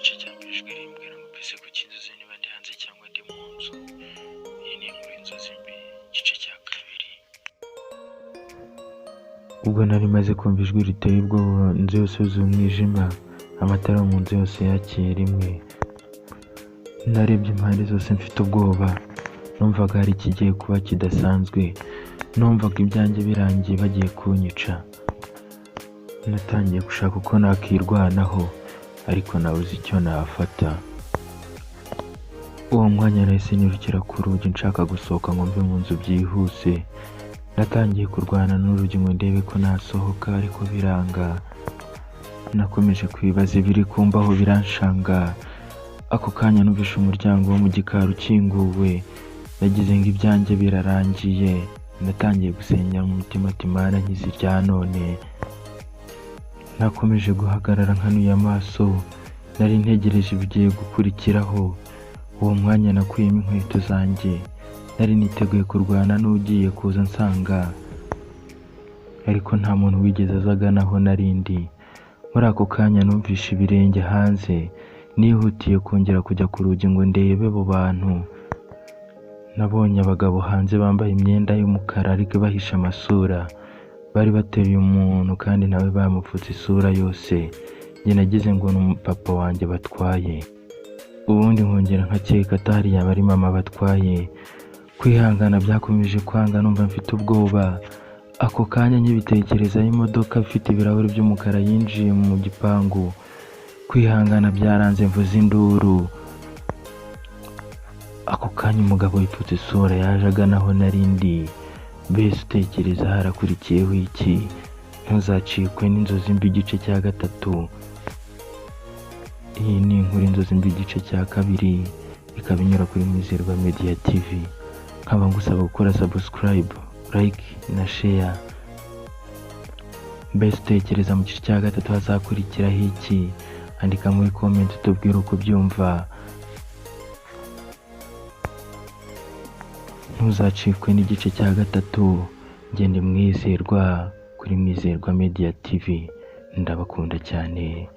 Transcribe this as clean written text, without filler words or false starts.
igice cya mbere ijwi rimbwira ngo mbese ku kinzozi niba ndi hanze cyangwa ndi mu nzu. Iyi ni inkuru y'inzozi mbi igice cya kabiri. Ubwo nari maze kumva ijwi riteye ubwoba, inzu yose yuzuye umwijima, amatara mu nzu yose yakiye rimwe. Narebye impande zose mfite ubwoba, numvaga hari ikigiye kuba kidasanzwe, numvaga ibyanjye birangiye bagiye kunyica. Natangiye gushaka uko nakirwanaho, ariko nabuze icyo nafata. Uwo mwanya nahise nirukira ku rugi nshaka gusohoka ngo mve mu nzu byihuse. Natangiye kurwana n'urugi ngo ndebe ko nasohoka, ariko biranga. Nakomeje kwibaza ibiri kumbaho biranshanga. Ako kanya numvishe umuryango wo mu gikari ukinguwe, nagize ngo ibyanjye birarangiye. Natangiye gusengera mu mutima ati Mana nkiza irya none. Nakomeje guhagarara nkanuye amaso, nari ntegereje ibigiye gukurikiraho. Uwo mwanya nakuyemo inkweto zanjye, nari niteguye kurwana n'ugiye kuza nsanga, ariko nta muntu wigeze azagana aho narindi. Muri ako kanya numvishe ibirenge hanze, nihutiye kongera kujya ku rugi ngo ndebe abo bantu. Nabonye abagabo hanze bambaye imyenda y'umukara ariko bahisha amasura. Bari bateruye umuntu kandi nawe bamupfutse isura yose. Njye nagize ngo ni umupapa wanjye batwaye. Ubundi nkongera nkakeka atari yaba ari mama batwaye. Kwihangana byakomeje kwanga, numva mfite ubwoba. Ako kanya nkibitekerezaho imodoka ifite ibirahuri by'umukara yinjiye mu gipangu. Kwihangana byaranze mvuza induru. Ako kanya umugabo wipfutse isura yaje agana aho narindi. Mbese utekereza harakurikiyeho iki? Ntuzacikwe n'inzozi mbi igice cya gatatu. Iyi ni inkuru y'inzozi mbi igice cya kabiri, ikaba inyura kuri Mwizerwa Media TV. Nkaba ngusaba gukora subscribe, like na share. Mbese utekereza mu gice cya gatatu hazakurikiraho iki? Andika muri comment utubwire uko ubyumva. Ntuzacikwe n'igice cya gatatu. Ngende Mwizerwa kuri Mwizerwa Media TV. Ndabakunda cyane.